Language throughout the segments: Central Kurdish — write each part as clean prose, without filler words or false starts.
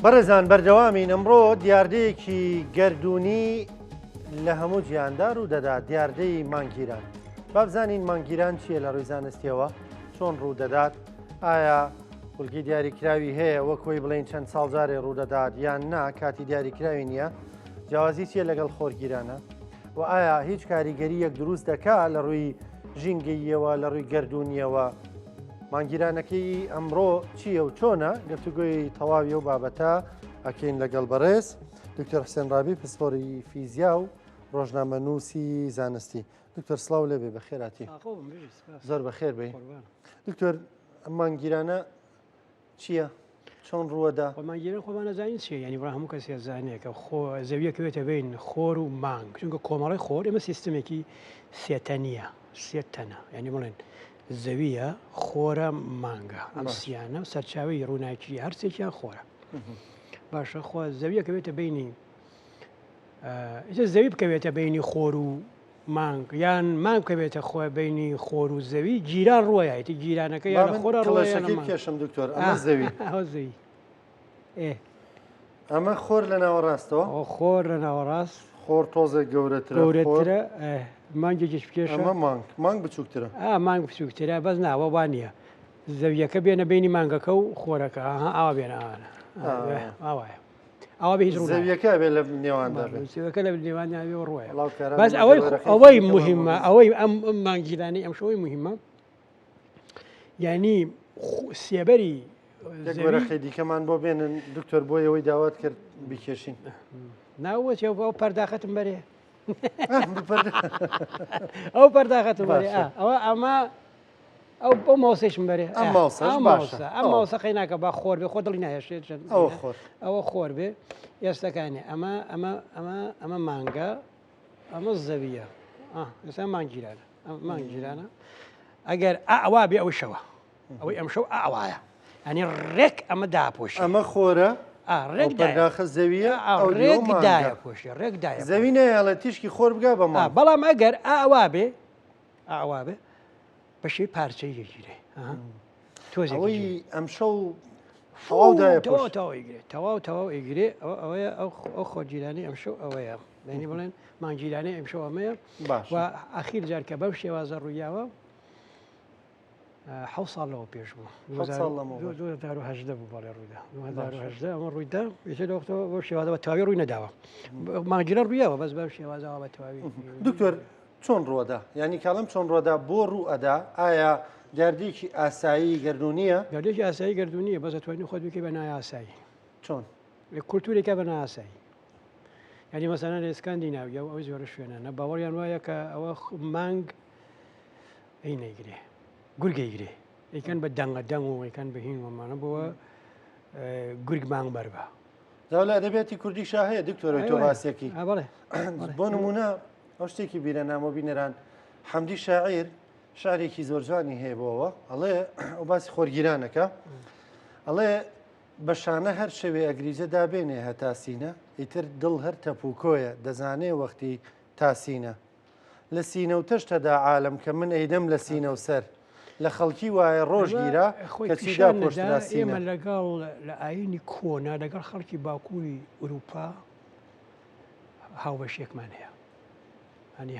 بەڕێزان بەردەوامین ئەمڕۆ دیاردەیەکی گەردوونی لە هەموو جیهاندا ڕوو دەدات دیاردەی مانگیران. با بزانین مانگیران چییە لە ڕووی زانستیەوە چۆن ڕوو دەدات؟ ئایا خولگی دیاریکراوی هەیە وەکۆی بڵێن چەند ساڵجارێ ڕوو دەدات یان نا کاتی دیاریکراوی نییە؟ جیاوازی چییە لەگەڵ خۆرگیرانە؟ و ئایا هیچ کاریگەریەک دروست دەکات لە ڕووی ژینگەییەوە لە ڕووی گەردوونیەوە؟ مانگیرانەکەی ئەمڕۆ چییە و چۆنە؟ گفتوگۆی تەواوی و بابەتە ئەکەین لەگەڵ بەڕێز دکتۆر حسێن ڕابی پسپۆری فیزیا و ڕۆژنامەنووسی زانستی. دکتۆر سڵاو لێبێ بەخێراتی. زۆر بەخێر بێ. دکتۆر ئەم مانگیرانە چییە؟ چۆن ڕووەدا؟ مانگیران خۆمان نەزانین چییە، یعنی بڕ هەموو کەسێ زانێت کە زەویەکەوێتە بین خۆر و مانگ، چونکە کۆمەڵی خۆر ئێمە سیستمێکی سێتەنیە، سێ تەنە، یعنی بڵێن زەویە، خۆرە، مانگە، ئەم سیانە سەرچاوی ڕووناکی هەرسێکیان خۆرە. باشە خۆ زەویەکە بێتە بینی زەوی بکەوێتە بینی خۆر و مانگ یان مانگ بکەوێتە خۆ بینی خۆر و زەوی جیران ڕۆیەتی جیرانەکە یان خۆرە ڕۆیەکەی کێشم دکتۆر ئەمە زەوی زەوی ئەمە خۆر لە ناوەڕاستەوە خۆر لە ناوەڕاست خۆر تۆزە گەورەترە مانگێکیش پێشە مانگ بچووکترە مانگ بچووکترە بەس ناوە وان نییە زەویەکە بێنە بینی مانگەکە و خۆرەکە ئاوا بێنە ئاوایە ئەوە بە هیچ زەویەکە بێ لە نێواندا زەویەکە لە نێوانیاوی ڕۆیە بەس ئەوەی مهمە ئەوەی ئەم مانگیرانی ئەم شەوەی مهمە یعنی سێبەری گۆرەخی دیکەمان بۆ بێنن دکتۆر بۆ ئەوەی داوات کرد بیکێشین ناوەچێ ئەو پەرداخەتم بەرێ ئەو پەرداخەتم بەرێ ئەوە ئەمە ئەو بۆ ماوسێشم بەرێ ئەم ماوسەقی ناکە با خۆر بێ خۆ دڵی نایەشێت ئەوە خۆر بێ ئێستەکانی ئەمە مانگە ئەمە زەویە ئێستا مانگیرانە مانگیرانە ئەگەر ئەوا بێ ئەوەی شەوە ئەوەی ئەم شەو ئاوایە ئەنی ڕێک ئەمە داپۆش ئەمە خۆرە ڕێکداخە زەویە ڕێکدایە پۆشی ڕێکدایە زەوی نەیاڵە تیشکی خۆر بگا بە بەڵام ئەگەر ئاوا بێ ئاوا بێ بەشەی پارچەی یەگیرێ تۆزەوەی ئەم شەو تەواو ئیگرێ ئەوەیە ئەو خۆجیرانی ئەم شەو ئەوەیە دەنی بڵێن مانگیرانەی ئەم شەو ئەمەیە و ئاخیر جار کە بەم شێوازە ڕوویاوە حەوت ساڵەوە پێش بوو 2010 بوو بەڵێ ڕوویدا 2010 ئەمە ڕوویدا پێشەوەختەوە بۆ شێوازە بە تەواوی ڕووی نەداوە مانگیرە ڕوویەوە بەس بەم شێوازەوە بە تەواوی دکتۆر چۆن ڕۆدا ینی کاڵم چۆن ڕۆدا بۆ ڕوو ئەدا ئایا دیاردێکی ئاسایی گەردوونیە دیاردێکی ئاسایی گەردوونیە بەس دەتوانین خۆت بکەی بە نای ئاسایی چۆن کولتورێکە بە نای ئاسایی ینی مەسەلەن لە ئسکاندیناویە و ئەوەی زۆرە شوێنە باوەڕیان وایە کە ئەوە مانگ ئەی نەیگرێ گورگەیگرێ ئەیکەن بە دەنگە دەنگ و ئەیکەن بە هین ومانە بۆەوە گورگ مانگ بەربە داولا ئەدەبێتی کوردی شا هەیە دکتۆرەوەی تۆ باسێکی بۆ نمونە ئەو شتێکی بیرە نامۆ بینەران حەمدی شاعیر شارێکی زۆر جوانی هەیە بۆەوە ئەڵێ ئەو باسی خۆرگیرانەکە ئەڵێ بەشانە هەر شەوێ ئەگریجە دابێنێ هەتاسینە ئیتر دڵ هەر تەپوکۆیە دەزانێ وەختی تاسینە لە سینە و تەشتەدا عالم کە من ئەیدەم لە سینە و سەر لە خەڵکی وایە ڕۆژگیرە کەچیدا پۆشتراسینە ئێمە لەگەڵ لە ئاینی کۆنا لەگەڵ خەڵکی باکووری ئوروپا هاوبەشێکمان هەیە ئەنی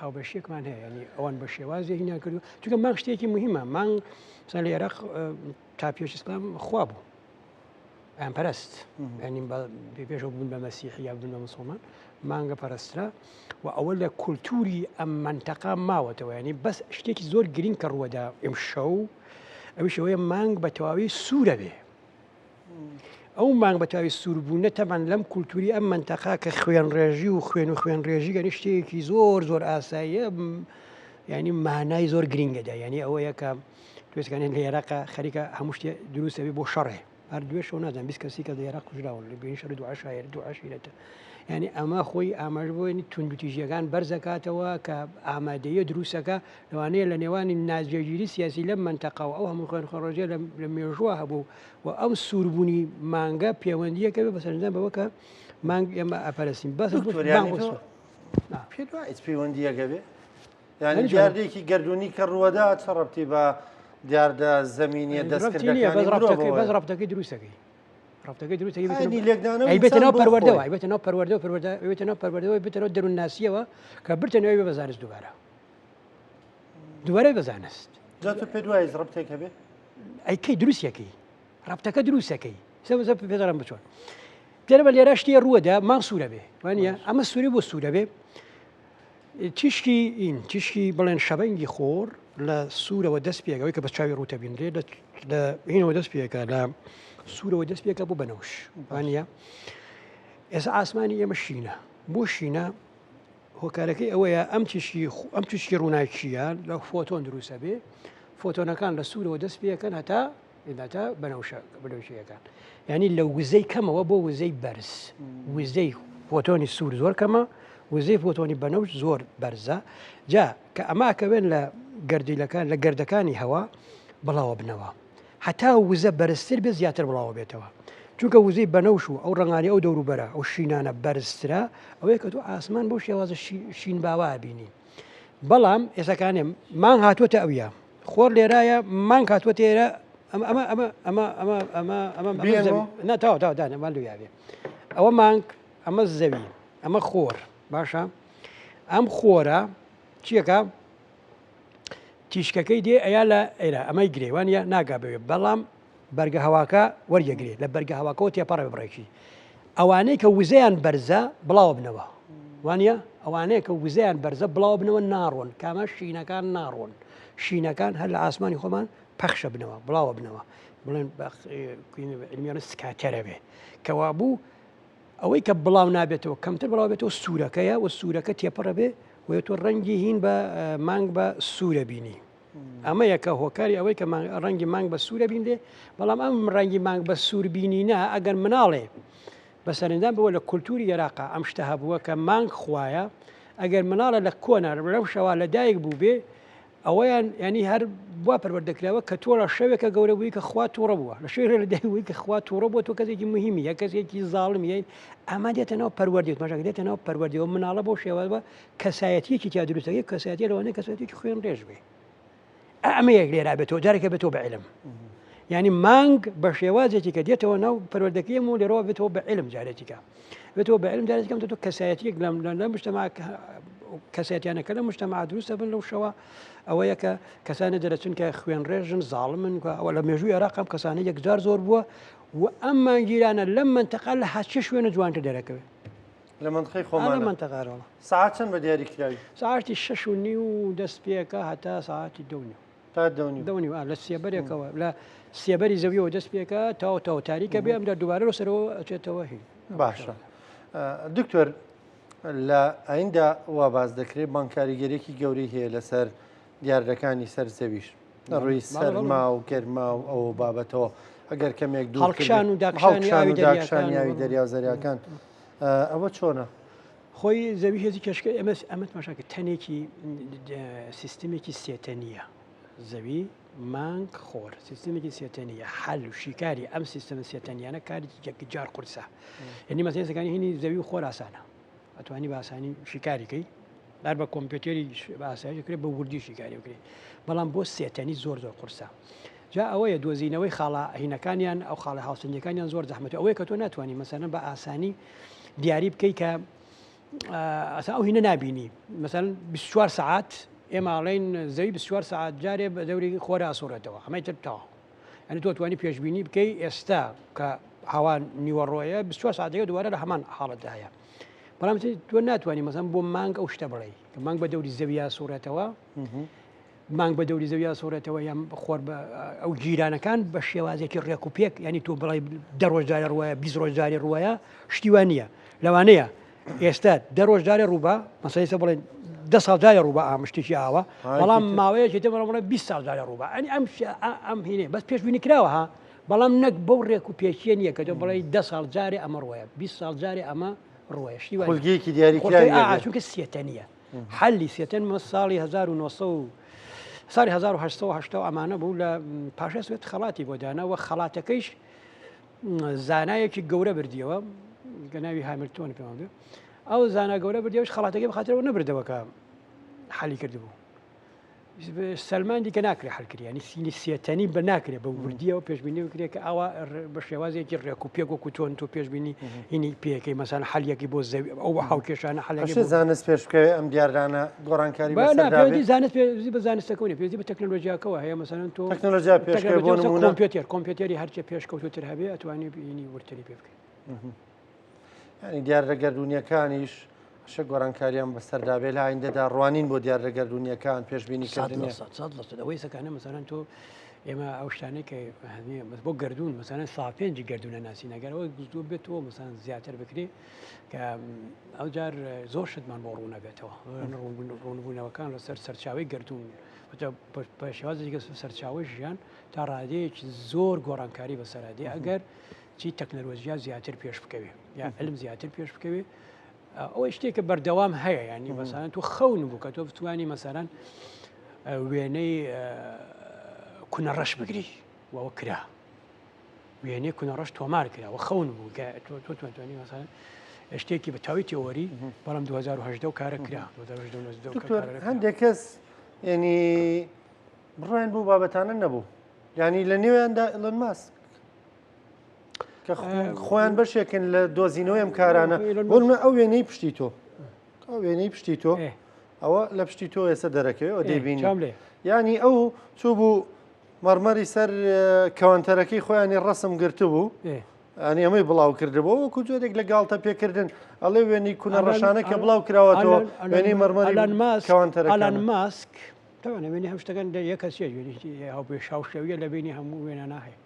هاوبەشێکمان هەیە ینی ئەوان بە شێوازی هینیان کردو چونکە مانگ شتێکی مهمە مانگ لە عێراق تا پێش ئیسلام خوا بوو ئەیان پەرست ینی پێشەوە بوون بە مەسیحی یا بوون بە موسڵمان مانگە پەرسترا و ئەوە لە کولتوری ئەم منتەقا ماوەتەوە ینی بەس شتێکی زۆر گرنگ کە ڕووەدا ئەم شەو ئەوی شەوەیە مانگ بە تەواوی سوورە بێ ئەو مانگ بە تاوی سووربوونە تەمان لەم کولتوری ئەم منتەقا کە خوێن ڕێژی و خوێن ڕێژی گەنی شتێکی زۆر ئاساییە ینی مانای زۆر گرنگەدا ینی ئەوەیە کە توێستەکانیان لە عێراقا خەریکە هەموو شتێ دروستەوی بۆ شەڕێ هەر دوێ شەو نازان بیست کەسی کە لە عێراق کوژراون لە بین شەڕی دوعاشیرەتە ینی ئەمە خۆی ئاماژ بۆنی توندوتیژیەکان بەرزەکاتەوە کە ئامادەیە دروستەکە لەوانەیە لە نێوانی نازجێگیری سیاسی لەم منتەقاوە ئەو هەموو خوێن خۆڕۆژێ لە مێژووە هەبوو و ئەم سووربوونی مانگە پەیوەندیەکە بێ بەسەرنجدان بەوە کە مانگ ئێمە ئەپەرستین بەس پەیوەندیەکە بێ یانی دیاردێکی گەردوونی کە ڕووەدا چە ڕەبتی بە دیاردە زەمینیە دەستکردەکانی بەس ڕەبتەکەی دروستەکەی ڕفتەکەی دروست ئەنی لێکدانەوە ئەیبێتە ئینسان ناو بۆ پەروەردەوە خۆی. ئەیبێتە ناو پەروەردەوە بێتەوە دەروون ناسیەوە کە برتەنەوەی بە زانست دووبارە بەزانست جا تۆ پێ دوای ڕبتێک هەبێ ئەیکەی دروستەکەی ڕفتەکە دروستەکەی سەوزە پێدەڕم بچۆن جەرە بە لێرە شتێ ڕووەدا مان سوورە بێ وانە ئەمە سووری بۆ سوورە بێ تیشکی بڵێن شەبەنگی خۆر لە سوورەوە دەست پێگەوەی کە بە چاوی ڕوتە بینرێ لە هینەوە دەست پێەکە لە سوورەوە دەست پێکە بۆ بەنەوش وانە ئێستا ئاسمانی ئێمە شینە بۆ شینە هۆکارەکەی ئەوەیە ئەم توشکی ڕووناکیە لە فۆتۆن دروستە بێ فۆتۆنەکان لە سوورەوە دەست پێەکەن هەتا بەنەوشەکان ینی لە وزەی کەمەوە بۆ وزەی بەرز وزەی فۆتۆنی سوور زۆر کەمە وزەی فۆتۆنی بەنەوش زۆر بەرزە جا کە ئەماکەوێن لە گەردیلەکان لە گەردەکانی هەوا بڵاوە بنەوە هەتا وزە بەرزتر بێ زیاتر بڵاوە بێتەوە چونکە وزەی بەنەوش و ئەو ڕنگانی ئەو دەوروبەرە ئەو شینانە بەرزترە ئەوەیە کە تۆ ئاسمان بۆ شێوازە شین باوا بینی بەڵام ئێسەکانێ مانگ هاتووەتە ئەوە خۆر لێرایە مانگ هاتووە تێرە ناتاوادانەمان لویاوێ ئەوە مانگ ئەمە زەوی ئەمە خۆر باشە ئەم خۆرە چیەکە تیشکەکەی دێ ئەیا لە ئێرە ئەمەی گرێوانە ناگابێ بەڵام بەرگە هەواکە وەریەگرێت لە بەرگە هەواکەەوە تێپەڕێ بڕێکی ئەوانەی کە وزەیان بەرزە بڵاو بنەوە وانە ئەوانەیە کە وزەیان بەرزە بڵاو بنەوە ناڕۆن کامە شینەکان ناڕۆن شینەکان هەر لە ئاسمانی خۆمان پەخشە بنەوە بڵاوە بنەوە بڵێن علمیانە سکاتەرە بێ کەوا بوو ئەوەی کە بڵاو نابێتەوە کەمتر بڵاو بێتەوە سوورەکەیە و سوورەکە تێپەڕە بێ و تۆ ڕەنگی هین بە مانگ بە سوورە بینی ئەمە یەکە هۆکاری ئەوەی کە ڕەنگی مانگ بە سوورە بینێ بەڵام ئەم ڕەنگی مانگ بە سوور بینینە ئەگەر مناڵێ بە سەرنجدان بەوە لە کولتوری عێراقا ئەم شتە هەبووە کە مانگ خوایە ئەگەر مناڵە لە کۆنە لەو شەوا لە دایک بوو بێ ئەوەیان ینی هەر وا پەروەردەکراوە کە تۆ لە شەوێکە گەورە بووی کە خوا تووڕە بووە لە شوێنە لە دایوی کە خوا تووڕە بووە تۆ کەسێکی مهمی یا کەسێکی زاڵم یین ئەمە دێتەنەوە پەروەردێت ماژەکە دێتەنەوە پەروەردەوە مناڵە بۆ شێوازە کەسایەتیەکی تیا دروستەکەی کەسایەتی لەوانەیە کەسایەتێکی خوێن ڕێژ بێ ئەمە یەک لێرا بێتەوە جارێکە بێتەوە بە علم ینی مانگ بە شێوازێکی کە دێتەوە ناو پەروەردەکەیم و لێرەوە بێتەوە بە علم جارێکیکە بێتەوە بە علم جارێکم تۆ کەسایەتیەک لە مجتەمع کەسایەتیانەکە لە مجتەمع دروستە بن لەو شەوە ئەوەیە کە کەسانە دەرەچون کە خوێن ڕێژن زاڵمن ئەوە لە مێژووی عێراقام کەسانە یەکجار زۆر بووە و ئەم مانگیرانە لەم منتەقە لە هەچ شوێنە جوانتر دەرەکەوێت لە منطقەی خۆمان لە منتەقارەوە ساعت چەند بە دیاریکراوی ساعتی 6:30 دەست پێەکە هەتا ساعتی 2:30 تا 2:30 لە سێبەرێکەوە لە سێبەری زەویەوە دەست پێەکە تاوە تاریکە بێ ئەم دووبارە لە سەرەوە ئەچێتەوە هی باشە دکتۆر لە ئەیندا وا باز دەکرێت بانکاریگەرێکی گەورەی هەیە لەسەر دیاردەکانی سەر زەویش ڕووی سەرما و گەرما و ئەو بابەتەوە ئەگەر کەمێک دوو هەڵکشان و داکشانی ئاوی دەریازەریەکان ئەوە چۆنە؟ خۆی زەوی هێزی کەشکە ئەمەت ماشاکە تەنێکی سیستمێکی سێتەنیە زەوی مانگ خۆر سیستمێکی سێتەنیە حل و شیکاری ئەم سیستمە سێتەنیانە کارێکی جار قورسە یعنی مەسەلەکانی هینی زەوی و خۆر ئاسانە ئەتوانی بە ئاسانی شیکاریکەی دار بە کۆمپیوتەری بە ئاسایی کرێت بە وردی شیکاری بکرێت بەڵام بۆ سێتەنی زۆر قورسە جا ئەوەیە دۆزینەوەی خاڵە هینەکانیان ئەو خاڵە هاوسنگەکانیان زۆر زەحمەتە ئەوەیە کە تۆ ناتوانانی مەسەلەن بە ئاسانی دیاری بکەی کە ئەسا ئەو هینە نبینی مەسەلەن 24 ساعت ئێماڵین زەوی 24 ساعت جارێ بە دەوری خۆرە ئاسوورەتەوە ئەمەی تر تاوە ئەنی تۆ توانی پێشببینی بکەی ئێستا کە هاوان نیوەڕۆیە 24 ساعتەکە دووارە لە هەمان حاڵەتدایە بەڵام تۆ ناتوانانی مەسەن بۆ مانگ ئەو شتە بڵێ کە مانگ بە دەوری زەویە سوورەتەوە مانگ بە دەوری زەویە سوورەتەوە یان خۆر ئەو گیرانەکان بە شێوازێکی ڕێک و پێک ینی تۆ بڵی دەڕۆژدارە ڕوایە 20 ڕۆژداری ڕوایە شتیوان نییە لەوانەیە ئێستا دەڕۆژدارێ ڕووبە مەسەلەی بڵێن 10 ساڵدارە ڕووبە ئامشتێکی ئاوە بەڵام ماوەیەکی تێمەڵە 20 ساڵدارە ڕووبە ئەنی ئەم هینێ بەس پێشبینی کراوە ها بەڵام نەک بەو ڕێک و پێچیە نییە کە تۆ بڵێ 10 ساڵ جارێ ئەمە ڕوایە 20 ساڵ جارێ ئەمە ڕوایە خولگەیەکی دیاریکراوی چونکە سێتەنیە حەلی سێتەن مە ساڵی 1900 ساڵی 1970 ئەمانە بوو لە پاشای سوێت خەڵاتی بۆ دانەوە خەڵاتەکەیش زانایەکی گەورە بردیەوە کە ناوی هاملتۆن پێوان بێ ئەو زانا گەورە بردیەوەش خەڵاتەکەی بەخاترەوە نەبردەوە کە حەلی کردبوو سلمان دیکە ناکرێ هەڵکردی ینی سینی سێتەنی بە ناکرێت بە وردیەوە پێشبینی بکرێت کە ئەوە بە شێوازێکی ڕێک و پێک وەکو تۆن تۆ پێشبینی هینی پێەکەی مەسان حەلیەکی بۆ زەوی ئەو بە هاوکێشانە حەڵەکە زانست پێش بکەوێت ئەم دیاردانە گۆڕانکاری پێی زانست پێزی بە زانستەکەونی پێزی بە تەکنۆلۆژیاکەوە هەیە مەسەن تۆ تەکنۆلۆژیا پێش بۆ نمونە کۆمپیۆتەری هەرچە پێشکەوتوتر هەبێ ئەتوانی بینی ورتری پێ بکەیت ینی دیارەگەردونیەکانیش شە گۆڕانکاریان بەسەردابێ لە ئایندەدا ڕوانین بۆ دیارەگەردونیەکان پێشبینیکردنی ئەوەی سەکانە مەسەران تۆ ئێمە ئەو شتانەی کە بۆ گردون مەسەران ساپێنجی گردونە ناسی نەگەرەوە گزدوو بێتەوە مەسەران زیاتر بکرێ کە ئەو جار زۆر شتمان بۆ ڕوونەبێتەوە ڕوونبوونەوەکان لەسەر سەرچاوی گردون شێوازێکی سەرچاوی ژیان تا ڕادەیەکی زۆر گۆڕانکاری بەسەرادێ ئەگەر چی تەکنەلۆژیا زیاتر پێش بکەوێ یا علم زیاتر پێش بکەوێ ئەوە شتێکە بەردەوام هەیە ینی مەسەران تو خەون بوو کە تۆ بتوانی مەسەران وێنەی کونەڕەش بگری وەوە کرا وێنەی کونەڕەش تۆمار کرا و خەون بوو تۆ توانانی مەسەران شتێکی بە تاوی تێوەری بەڵام 2010 و کارە کرا هەندێک کەس ینی بڕیان بوو بابەتانە نەبوو ینی لە نێویاندا ئەلۆن ماسک کە خۆیان بەشێکن لە دۆزینەوەی ئەم کارانە بۆ ئەو وێنەی پشتی تۆ ئەو وێنەی پشتی تۆ ئەوە لە پشتی تۆ ئێستا دەرەکەوێت ئەو دەیبینی ینی ئەو چوو بوو مەرمەری سەر کەوانتەرەکەی خۆیانی ڕەسم گرتو بوو ئەنی ئەمەی بڵاو کردبەوە وەکو جۆرێک لە گاڵتە پێکردن ئەڵێ وێنی کونەڕەشانە کە بڵاو کراوەتەوە وێنی مەرمەری کەوانتەرەکان ماسک تاوانە وێنی هەم شتەکان یە کەسێ وێنی هاوپێ شاوشێویە لە بینی هەموو وێنە ناهەیە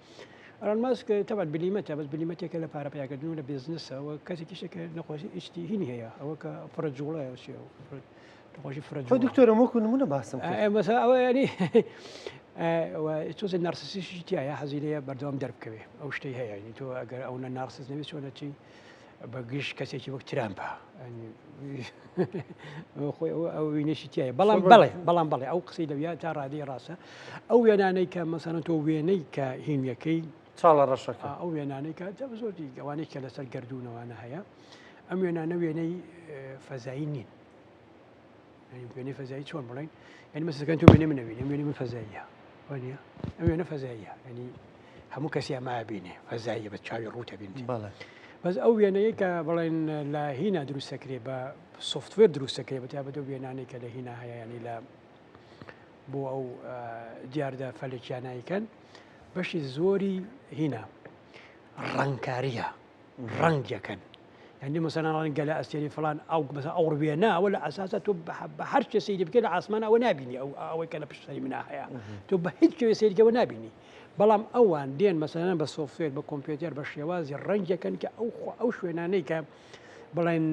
ئەلان ماسک تەبەت بلیمەتە بەس بلیمەتێکە لە پارە پیاکردن و لە بزنسەوە کەسێکی شتێکە نەخۆشی ئیشتی هینی هەیە ئەوە کە فڕە جوڵایە نەخۆشی فرە دکتۆرە وەکو نمونە باسم مەسا ئەوە ینی تۆزە نارسیسیشی تایە حەزیرەیە بەردەوام دەربکەوێ ئەو شتەی هەیە ینی تۆ ئەگەر ئەو نە نارسیس نەوێت چۆنە چی بە گشت کەسێکی وەک ترامپە خۆی ئەو وینەشی تایە بەڵام بەڵێ ئەو قسەی لەویا تا ڕادی ڕاستە ئەو وێنانەی کە مەسەن تۆ وێنەی کە هینیەکەی چاڵە ڕەشەکە ئەو وێنانەی کە زۆری ئەوانەی کە لەسەر گردونەوەوانە هەیە ئەم وێنانە وێنەی فەزایی نین وێنەی فەزایی چۆن بڵین ینی مەسەکەن تۆ وێنەی منەوێنی وێنەی من فەزاییە وانە ئەم وێنە فەزاییە ینی هەموو کەسی ئەما بینێ فەزاییە بە چاوی ڕوتە بینی بەس ئەو وێنەیە کە بڵێن لە هینا دروستەکرێ بە سوفتوێر دروستەکرێ بە تابەت وێنانەی کە لە هینا هەیە ینی لە بۆ ئەو دیاردە فەلێکیانایکەن بەشی زۆری هینا ڕەنگکاریە ڕەنگەکەن ینی مەسەڵەن گەلە ئەستێری فڵان ئەو مەسە ئەو ڕوێنە ئەوە لە ئەساسە تۆ بە هەر چه سەیری بکەیت لە ئاسمان ئەوە نابینی ئەوەی کە لە پشتەری منە هەیە تۆ بە هیچ شوێ سەیریکەوە نابینی بەڵام ئەوان دێن مەسەڵەن بە سۆفتوێر بە کۆمپیۆتەر بە شێوازی ڕەنگەکەن کە ئەو شوێنانەی کە بڵێن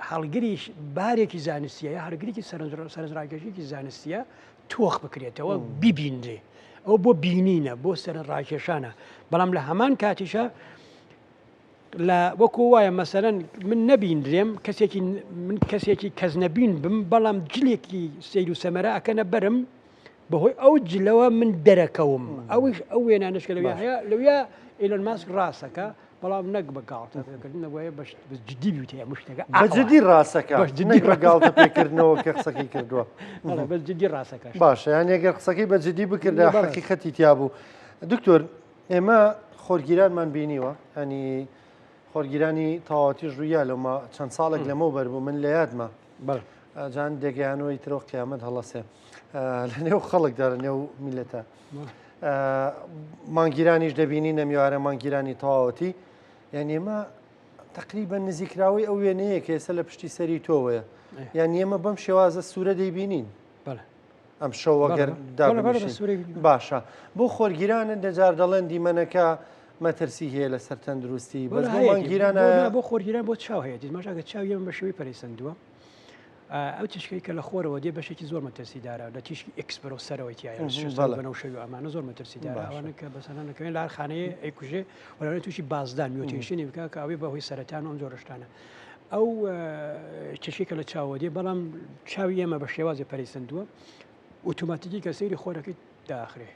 هەڵگری بارێکی زانستیە یا هەرگرێکی سەرنجڕاکێشێکی زانستیە تۆخ بکرێتەوە ببیندێ ئەو بۆ بینینە بۆ سەرنجڕاکێشانە بەڵام لە هەمان کاتیشە لە وەکو وایە مەسەرەن من نەبیندرێم من کەسێکی کەس نەبین بم بەڵام جلێکی سیر و سەمەرە ئەکەنە بەرم بەهۆی ئەو جلەوە من دەرەکەوم ئەوش ئەو وێنانشکە لەوێ هەیە لەوێ ئیلۆن ماسک ڕاستەکە بەڵام نەک بە گاڵتەکردنەوەی جدی بیوتە مشتەکە بەجددی ڕاستەکە بە گاڵتە پێکردنەوە کە قسەکەی کردووە بە جددی ڕاستەکە باشە یان ئەگەر قسەکەی بە جددی بکردە حەقیقەتی تیا بوو دکتۆر ئێمە خۆرگیرانمان بینیوە هەنی خۆرگیرانی تەواوەتی ژوویە لەمە چەند ساڵێک لەمە بەربوو من لە یادمە جان دەگەیانەوەی ترۆ قیامەت هەڵەسێ لە نێو خەڵکدا لە نێو میلەتە مانگیرانیش دەبینی نەمیوارە مانگیرانی تەواوەتی یان ئێمە تقریبا نزیکراوی ئەو وێنەیە کە ئێستا لە پشتی سەری تۆوەیە یان ئێمە بەم شێوازە سوورە دەیبینین ئەم شەوەگەر باشە بۆ خۆرگیرانە دەجار دەڵێن دیمەنەکە مەترسی هەیە لە سەر تەندروستی بەس بۆ مانگیرانە بۆ خۆرگیران بۆ چاو هەیە دیمەژاگە چاویە بە شێوەی پەرێسەندووە ئەو تشکی کە لە خۆرەوە دێ بەشێکی زۆر مەترسیدارە لە تیشکی ئەکسپەرۆ سەرەوەیتیایە بەنەوشەوی ئەمانە زۆر مەترسیدارە ئەوانە کە بەسەرانەکەوێن لە خانەیە ئەیکوژێ وەلەوێت تووشی بازدان میوتیشنی بکە کە ئەوێ بەهۆی سەرەتان و ئەم زۆر شتانە ئەو چشکی کە لە چاوە دێ بەڵام چاوی ئێمە بە شێوازی پەرێسەندووە ئۆتۆماتیکی کە سەیری خۆرەکەی داخرێ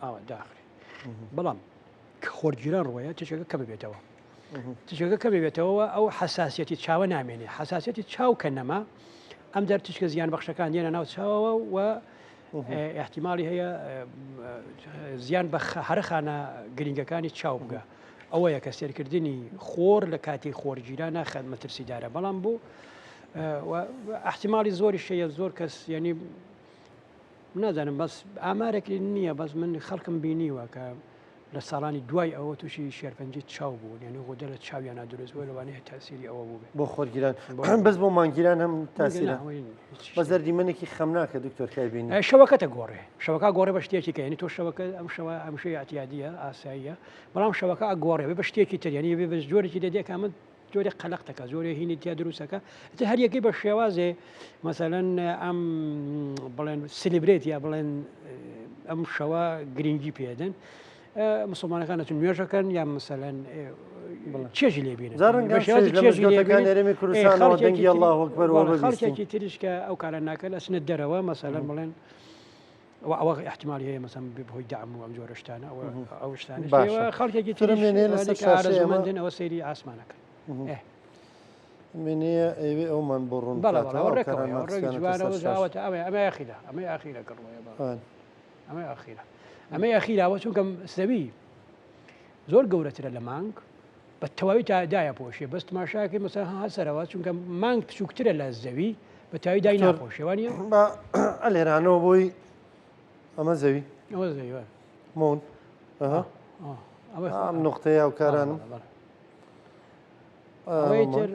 ئاوە داخرێ بەڵام خۆرگیران ڕۆیە تشەکە کە ببێتەوە تشەکە کە ببێتەوە ئەو حساسیەتی چاوە نامێنێ حساسیەتی چاو کە نەما ئەم جار تشکە زیان بەخشەکان دێنە ناو چاوەوە و احتیممالی هەیە زیان بە هەرخانە گرنگەکانی چاو بگە ئەوەیە کە سێرکردنی خۆر لە کاتی خۆرگیران ناخات مەترسیدارە بەڵام بوو احتیممالی زۆری شەیە زۆر کەس ینی نازانم بەس ئامارێکی نییە بەس من خەڵکم بینیوە کە لە ساڵانی دوای ئەوە تووشی شێرپەنجی چاو بوو یعنی غۆدە لە چاویان نادروست بوو لەوانەیە تاسیری ئەوە بوو بۆ خۆرگیران بەس بۆ مانگیران هەم تاسیرە بە زەردیمەنێکی خەم ناکە دکتۆر کایبینی شەوەکەتە گۆڕێ شەوەکە گۆڕێ بە شتێکی کە ینی تۆ شەوەکە ئەم شەوە ئەمشەی ئەتیادیە ئاساییە بەڵام شەوەکە ئەگۆڕێ بە شتێکی تریانی بێ بە جۆرێکی دەدێک ئەمە جۆری قەلەقتەکە زۆری هینی تیا دروستەکە هەر یەکەی بە شێوازێ مەسەلەن ئەم بڵێن سلیبرێت یا بڵێن ئەم شەوە گرنگی پێدەن مسلمانەکان نەچون نوێژەکەن یا مەسەلەن چێژی لێبێنن نێرەمی کوردستانەوە دەنگی الله ئەکبەر خەڵکێکی تریشکە ئەو کارە ناکە ئەچنە دەرەوە مەسەلەن بڵێن ئەوە احتیممالی هەیە مەسەن بەهۆی دەعم و ئەم جۆرە شتانە ئەو شتانە خەڵکێکی ترمێنێ ئەوە سەیری ئاسمانەکە منێ ئەوێ ئەومان بۆ ڕوون جوانەوەژاوەتە ئەمە یاخیدا ئەمە یاخیرە کڕۆیە ئەمە یاخیرە ئەمە یاخیراوە چونکەم سەوی زۆر گەورەترە لە مانگ بە تەواوی تادایە پۆشێ بەست ماشاکە مەسەر هەسەرەوە چونکە مانگ بچووکترە لە زەوی بە تاوی دای ناپۆشێوانە ئەلێرانەوە بۆی ئەمە زەوی ئەوە زەوی مون ئەم نقطەیە ئەو کارانم تر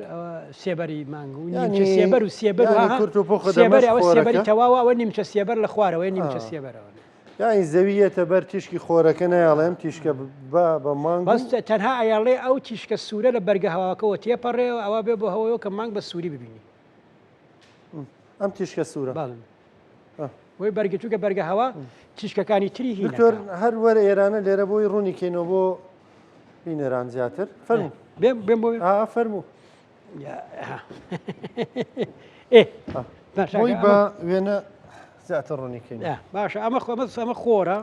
سێبەری مانگ و نیمچە سێبەر و سێبەری تەواوە ئەوە نیمچە سێبەر لە خوارەوەی نیمچە سێبەرەوە یانی زەویەتە بەر تیشکی خۆرەکە نەیاڵێم تیشکە بە مانگ بەس تەنها ئەیاڵێ ئەو تیشکە سوورە لە بەرگە هەواکەەوە تێپەڕێەوە ئەوە بێ بۆ هەوەیەوە کە مانگ بە سووری ببینی ئەم تیشکە سوورە وی بەرگە چووکە بەرگە هەوا تیشکەکانی تری هی دکتۆر هەر وەرە ئێرانە لێرە بۆی ڕوونی کەینەوە بۆ بینەران زیاتر فەرموو بێم بۆ فەرموو بۆی بە وێنە زیاتر ڕوونیکەین باشە ئەمە خۆرە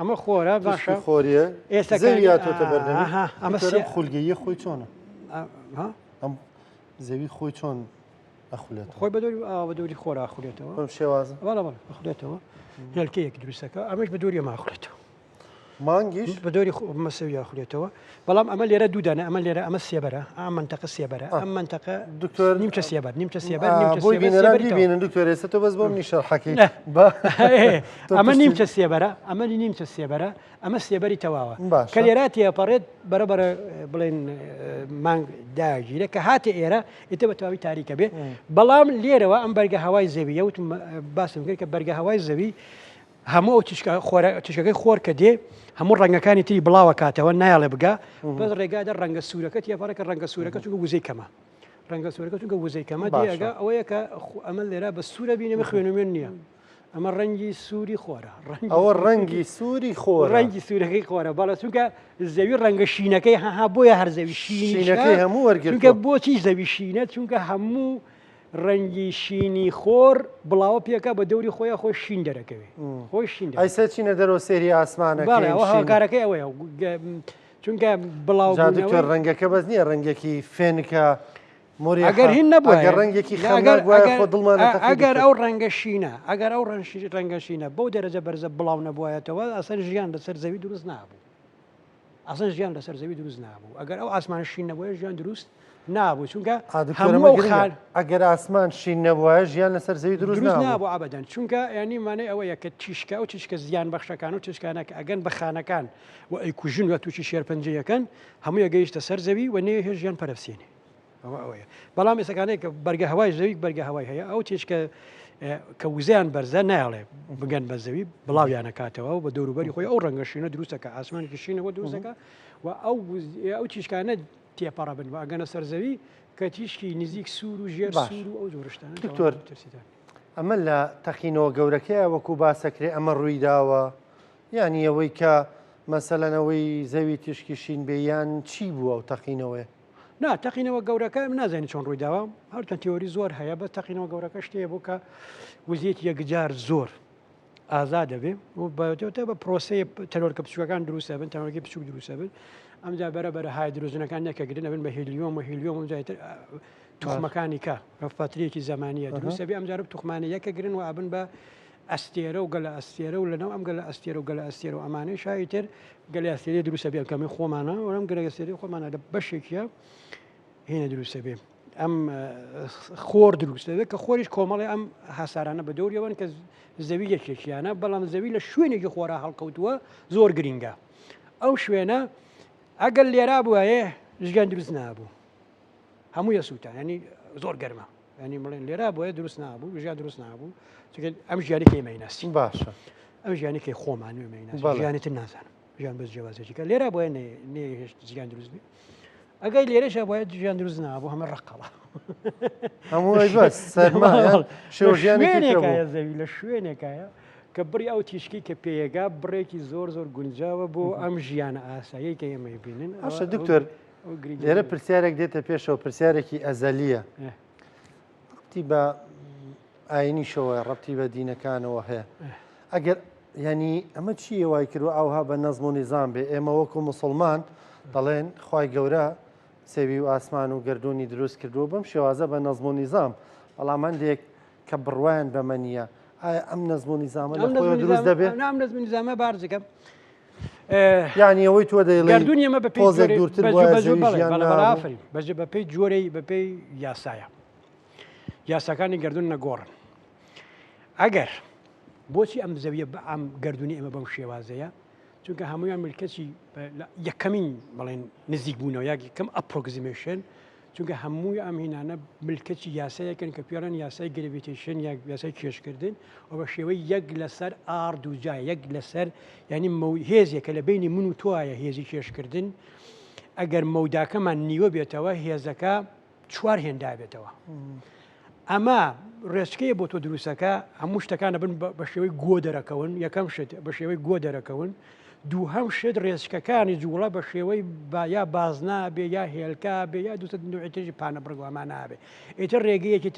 ئەمە خۆرە باشە خۆریە ئێستااتۆتە بەردەم ئەمە خولگەیە خۆی چۆنە ئەم زەوی خۆی چۆن ئەخولێت خۆی بە دووری خۆرا ئەخولێتەوە شێوازە ئەخولێتەوە هێلکەیەک دروستەکە ئەمەش بە دووری ماخولێتەوە مانگیش بە دووری مەسەوی ئەخولێتەوە بەڵام ئەمە لێرە دوودانە ئەمە لێرە ئەمە سێبەرە ئەم منتەقە سێبەرە ئەم منتەقە دکتۆر نیمچە سێبەر نیمچە سێبەر بۆی بینەران ببینن دکتۆر ئێستا تۆ بەس بۆم نیشەڕحەکەی ئەمە نیمچە سێبەرە ئەمە نیمچە سێبەرە ئەمە سێبەری تەواوە کە لێراتی ئەپەڕێت بەرەبەرە بڵێن مانگ داگیرە کە هاتە ئێرە ئێتە بە تەواوی تاریکە بێ بەڵام لێرەوە ئەم بەرگە هەوای زەویە وتم باسم کرد کە بەرگە هەوای زەوی هەموو ئەو تیشکەکەی خۆر کە دێ هەموو ڕەنگەکانی تری بڵاوە کاتەوە نایڵێ بگا بەس ڕێگادە ڕەنگە سوورەکە تێپەڕێکە ڕەنگە سوورەکە چونکە وزەی کەمە ڕەنگە سوورەکە چونکە وزەی کەمە دێگە ئەوەیە کە ئەمە لێرە بە سوورە بینێمە خوێنومێن نییە ئەمە ڕەنگی سووری خۆرە ئەوە ڕەنگی سووری خۆر ڕەنگی سوورەکەی خۆرە باڵە چونکە زەوی ڕەنگە شینەکەی هەها بۆیە هەر زەوی شینەکەی هەموو وەرگرت چونکە بۆچی زەوی شینە چونکە هەموو ڕەنگی شینی خۆر بڵاوە پێکە بە دەوری خۆیان خۆی شین دەرەکەوێ خۆی شین ئەیسا چینە دەرەوە سێری ئاسمانەکە هاکارەکەی ئەوەیە چونکە بڵاو دکتۆر ڕەنگەکە بەس نییە ڕەنگێکی فێنکە ئەگەر هین نەبووە ڕەنگێکی ئەگەر ئەو ڕەنگە شینە ئەگەر ئەو ڕەنگە شینە بەو دەرەجە بەرزە بڵاو نەبووایەتەوە ئەسەر ژیان لەسەر زەوی دروست نابوو ئەسەر ژیان لەسەر زەوی دروست نابوو ئەگەر ئەو ئاسمان شین نەبووە ژیان دروست نابوو چونکە ئەگەر ئاسمان شین نەبووە ژیان لەسەر زەوی دروست نابوو ئابدەن چونکە ینی مانای ئەوەیە کە تیشکە و تیشکە زیان بەخشەکان و تشکانەکە ئەگەن بە خانەکان و ئەیکوژن و تووشی شێرپەنجەکەن هەموو یەگەیشتە سەر زەوی و نێ هێ ژیان پەرەفسێنێ ئەوەیە بەڵام ئێسەکانەیە کە بەرگە هەوای زەوی بەرگە هەوای هەیە ئەو تێشکە کە وزیان بەرزە نایڵێ بگەن بە زەوی بڵاویانە کاتەوە و بە دەوروبەری خۆی ئەو ڕەنگە شینە دروستەکە ئاسمانێکی شینەوە دروستەکە و ئەو تیشکانە تێپەڕە بن ئەگەنە سەرزەوی کە تیشکی نزیک سوور و ژێر سوور و ئەو جۆرشتان دکتۆر ئەمە لە تەقینەوە گەورەکەیە وەکو باسەکرێ ئەمە ڕوویداوە یانی ئەوەی کە مەسەلەنەوەی زەوی تیشکی شین بێیان چی بووە و تەقینەوەی نا تەقینەوە گەورەکە نازانانی چۆن ڕوویداوە هەرتەن تیۆری زۆر هەیە بە تەقینەوە گەورەکە شتەیە بوو کە وزیت یەکجار زۆر ئازا دەبێ و بەتە بە پرۆسەیە تەرۆرکە بچووەکان دروستە بن تەمەکی بچوک دروستە بن ئەمجا بەرەبەر های درۆزنەکان نەکەگرن ئەبن بە هیلیۆم و هیلیۆم جایتر توخمەکانی کە فترەیەکی زمانیە دروستە بێ ئەمجارە توخمانەیەکە گرن و ئابن بە ئەستێرە و گەلە ئەستێرە و لەنەو ئەم گەلە ئەستێرە و گەلە ئەستێرە و ئەمانەی شایتر گەلی ئەستێری دروستە بێ کەمی خۆمانە وەم گەلەگەستێری خۆمانە لە بەشێکە هێنە دروستە بێ ئەم خۆر دروستە بێت کە خۆریش کۆمەڵی ئەم هاسارانە بە دەوریەوەن کە زەوی یەکێکیانە بەڵام زەوی لە شوێنێکی خۆرا هەڵکەوتووە زۆر گرینگە ئەو شوێنە ئەگەر لێرا بووایە ژیان دروست نابوو هەموو یەسووتان ینی زۆر گەرمە ینی بڵێن لێرا بۆیە دروست نابوو ژیان دروست نابوو ئەم ژیانێکی مەیناسی باشە ئەم ژیانێکی خۆمانوی مەیناسی ژیانێتر نازانم ژیان بەس جیاوازێکیکە لێرا بۆیە هێشت ژیان دروست بێ ئەگەی لێرەشە بۆیە ژیان دروست نابوو هەمە ڕقەڵە هەموو بەس سەرما شوێنێکایە زەوی لە شوێنێکایە کە بڕی ئەو تیشکی کە پێیەگا بڕێکی زۆر گونجاوە بۆ ئەم ژیانە ئاسایی کە ئێمە بینن ئاشە دکتۆر لێرە پرسیارێک دێتە پێشەوە پرسیارێکی ئەزەلیە ڕبتی بە ئاینیشەوە ڕبتی بە دینەکانەوە هەیە ئەگەر ینی ئەمە چیە وای کردو ئەوها بە نەزم و نیزام بێ ئێمە وەکو مسلمان دەڵێن خی گەورە سێوی و ئاسمان و گردردونی دروست کردو بەم شێوازە بە نەزم و نیزام بەڵام هەندێک کە بڕوایان بەمە نییە ئایا ئەم نەزم و نیزامە لە خۆی دروست دەبێت نام نەزم و نیزامە بارزەکەم یعنی ئەوەی تۆ دەیڵێ گردردونی ئەمە بە پۆزێک دوورتر بەژ بە پێی جۆرەی بە پێی یاسایە یاساکانی گردردون نەگۆڕن ئەگەر بۆچی ئەم زەویە بە ئەم گردردونی ئێمە بەم شێوازەیە چونکە هەمویان ملکەچی یەکەمین بڵێن نزیک بوونەوە یاکەم ئەپۆکزیمێشن چونکە هەمووی ئەم هینانە ملکەچی یاسایەکەن کە پیاڕان یاسای گرڤیتیشن یا یاسای کێشکردن و بە شێوەی یەک لەسەر ئار دووجای یەک لەسەر ینی هێزێکە لە بینی من و توایە هێزی کێشکردن ئەگەر مەوداکەمان نیوە بێتەوە هێزەکە چوار هێندا بێتەوە ئەمە ڕێچکەیە بۆ تۆ دروستەکە هەموو شتەکانە بن بە شێوەی گۆ دەرەکەون یەکەم شت بە شێوەی گۆ دەرەکەون دووهەم شت ڕێچکەکانی جوڵە بە شێوەی یا بازنا بێ یا هێلکا بێ یا دوتە نوێتێژی پانە بڕگووامان نابێ ئیتر ڕێگەیەکی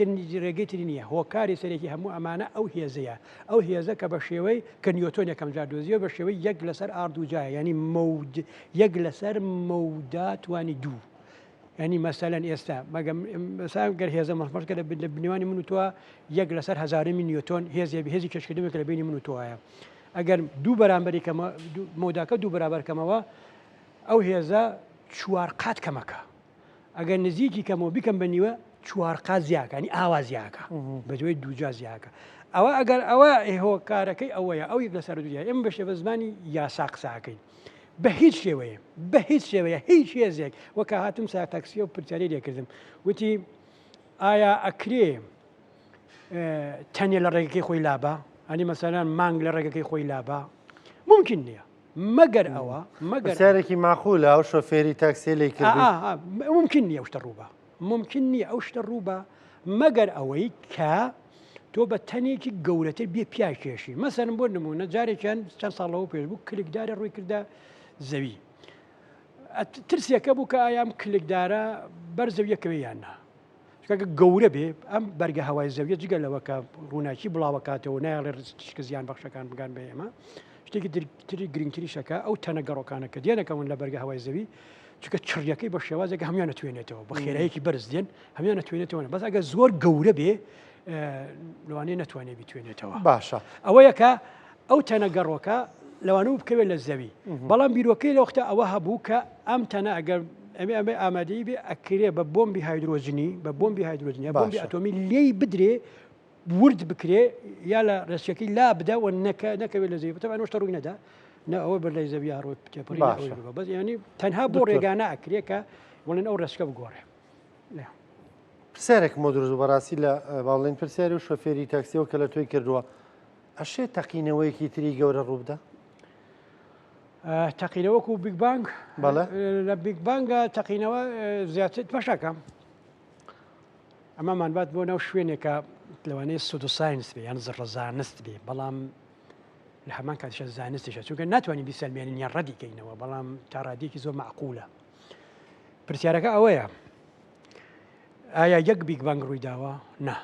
ڕێگەی تری نییە هۆکاری سەرێکی هەموو ئەمانە ئەو هێزەیە ئەو هێزە کە بە شێوەی کە نیوتۆن یەکەم جار دۆزیەوە بە شێوەی یەک لەسەر ئاردووجایە ینی یەک لەسەر مەودا توانی دوو ینی مەسەلەن ئێستا گەر هێزە مەفمەکە لە بنیوانی من و توە یەک لەسەر هزارمی نیوتۆن هێزی کەشکردنێک لە بینی من و توایە ئەگەر دوو بەرامبەری مۆداکە دوو بەرابەرکەمەوە ئەو هێزە چوار قات کەمەکە ئەگەر نزیکی کەمەوە بیکەم بە نیوە چوار قات زیاکە ینی ئاوا زیاکە بە دوای دووجا زیاکە ئەوە ئەگەر ئەوە هۆکارەکەی ئەوەیە ئەو یەک لەسەر دوای ئێمە بەشێ بە زمانی یاسا قساکەین بە هیچ شێوەیە بە هیچ شێوەیە هیچ هێزێک وەکە هاتم سا تاکسیە و پرسیاری لێکردم وتی ئایا ئەکرێ تەنێ لە ڕێگەکەی خۆی لابە ئەنی مەسەلەن مانگ لە ڕێگەکەی خۆی لابە ممکن نییە مەگەر ئەوە مەگەرێکی ماخولە ئەو شۆفێری تاکسی لی کرد ممکن نییە شتە ڕووبە ممکن نییە ئەو شتە ڕووبە مەگەر ئەوەی کە تۆ بە تەنێکی گەورەتر بێ پیای کێشی مەسەرم بۆ نمونە جارێکیان چەند ساڵەوە پێش بوو کلکدارە ڕووی کردا زەوی ترسێکە بوو کە ئایام کلکدارە بەر زەویەکەوێ یاننا کەکە گەورە بێ ئەم بەرگە هەوای زەویە جگە لەوەکە ڕووناکی بڵاوەکاتەوە نایڵێ ڕستیشکە زیان بەخشەکان بگان بە ئێمە شتێکی تری گرنگتری شەکە ئەو تەنە گەڕۆکانە کە دێنەکەون لە بەرگە هەوای زەوی چکە چڕیەکەی بە شێوازێکە هەمیان نەتوێنێتەوە بە خێرایەکی بەرز دێن هەمیان نەتوێنێتەوە بەس ئەگە زۆر گەورە بێ لەوانەیە نەتوانێت بیتوێنێتەوە باشە ئەوەیەکە ئەو تەنە گەڕۆکە لەوانە بکەوێت لە زەوی بەڵام بیرۆکەی لەوەختە ئەوە هەبوو کە ئەم تەنە ئەگەر ئەمە ئامادەی بێ ئەکرێ بە بۆمبی هایدرۆژنی بە بۆمبی هایدرۆژنی بۆمبی ئەتۆمی لێی بدرێ ورد بکرێ یا لە ڕێچکەکەی لا بدە و نەکەوێت لە زەوی بتەوە شتە ڕووی نەدا ئەوە بەر لای زەوی ڕۆی پێپڕی بەس ینی تەنها بۆ ڕێگانە ئەکرێ کە وڵێن ئەو ڕێچکە بگۆڕێ پرسیارێک مۆدرز و بەڕاستی لە باڵێن پرسیاری و شۆفێری تاکسیەوە کە لە توی کردووە ئەشێ تەقینەوەیەکی تری گەورە ڕووبدا تەقینەوەکو بیگ بانگ لە بیگ بانگە تەقینەوە زیاتر بەشەکەم ئەمەمان بات بۆ ناو شوێنێکە لەوانەیە سود و ساینس بێ یان زڕە زانست بێ بەڵام لە هەمان کاتیشە زانستیشە چونکە ناتوانین بیسەلمێنین یان ڕەدیکەینەوە بەڵام تا ڕادیەکی زۆر معقولە پرسیارەکە ئەوەیە ئایا یەک بیگ بانگ ڕووی داوە نا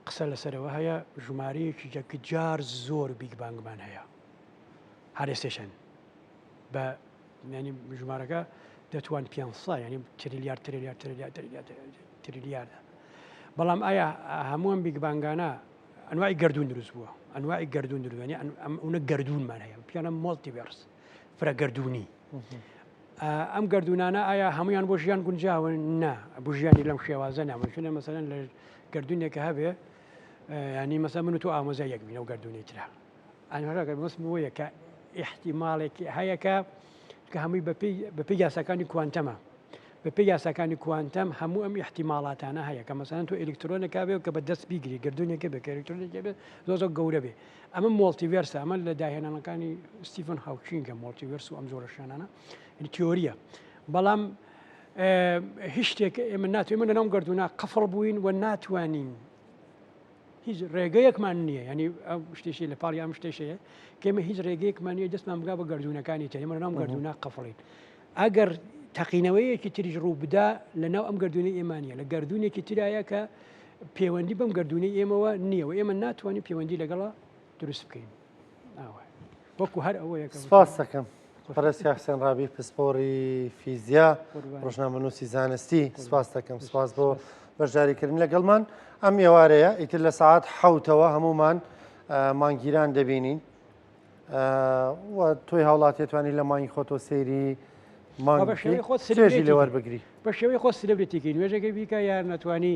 قسە لەسەرەوە هەیە ژمارەیەکی جار زۆر بیگ بانگمان هەیە هەرێستێشن بە ینی ژمارەکە دەتوان 500 ینی تریلیار تریلیاردا بەڵام ئایا هەمووان بیگبانگانە ئەنواعی گردون دروست بووە ئەنواعی گردون دروستنی ئەوە گردونمان هەیە پیانە مۆڵتیڤێرس فرە گردونی ئەم گردونانە ئایا هەمویان بۆ ژیان گونجاون نا بۆ ژیانی لەم شێوازە نامەچونە مەسەرەن لە گردونێکە هەبێ ینی مەسە من و تۆ ئامۆزای یەک بینە و گردونی ترا ئەنهۆراکە مەسم بۆیە کە احتیماڵێکی هەیەکە کە هەمووی بەپێی یاساکانی کوانتەمە بەپێی یاساکانی کوانتەم هەموو ئەم احتیماڵاتانە هەیە کە مەسەرەن تۆ ئلکترۆنێکا بێ کە بە دەست بیگری گردونێکە بێ کە ئلکترۆنێکە بێ زۆر گەورە بێ ئەمە مۆڵتیڤێرسە ئەمە لە داهێنانەکانی ستیفن هاوکینگە مۆڵتیڤێرس و ئەم زۆرە شانانە تیۆریە بەڵام هیچ شتێک ئێمە ناتوانین ئێمە لەناو گردونا قفڵ بووین و ناتوانین هیچ ڕێگەیەکمان نییە ینی ئەو شتێکی لە پاڵی ئەم شتێشەیە کێمە هیچ ڕێگەیەکمان نییە دەستمان بگا بە گردونەکانی تر ئێمە لەناو گردونا قفڵین ئەگەر تەقینەوەیەکی تریش ڕوو بدا لەناو ئەم گردونەی ئێمانە لە گردونێکی ترایە کە پەیوەندی بەم گردونەی ئێمەوە نییە و ئێمە ناتوانین پەیوەندی لەگەڵا دروست بکەین وەکو هەر ئەوەیە سپاس دەکەم پرەسیا حسێن ڕابی پسپۆڕی فیزیا ڕۆژنامەنووسی زانستی سپاس دەکەم سپاس بۆ بەشداریکردن لەگەڵمان ئەم ئێوارەیە ئیتر لە سەعات حەوتەوە هەمومان مانگیران دەبینین تۆی هاوڵاتێتوانی لە مانگی خۆتۆ سەیری مانگێژی لێ وەربگری بە شێوەی خۆ سلێبرێتیکەی نوێژەکەی بیکە یان ناتوانی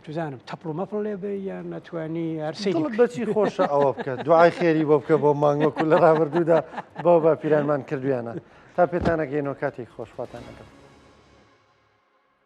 توزانم تەپڕ و مەپڕ لێ بێ یان ناتوانی هەرسەی بەچی خۆشە ئەوە بکە دوعای خێری بۆ بکە بۆ مانگوەکو لە ڕابردوودا بەو بە پیرانمان کردویانە تا پێتانەگەینەوە کاتێک خۆشخواتان ئەەکەم.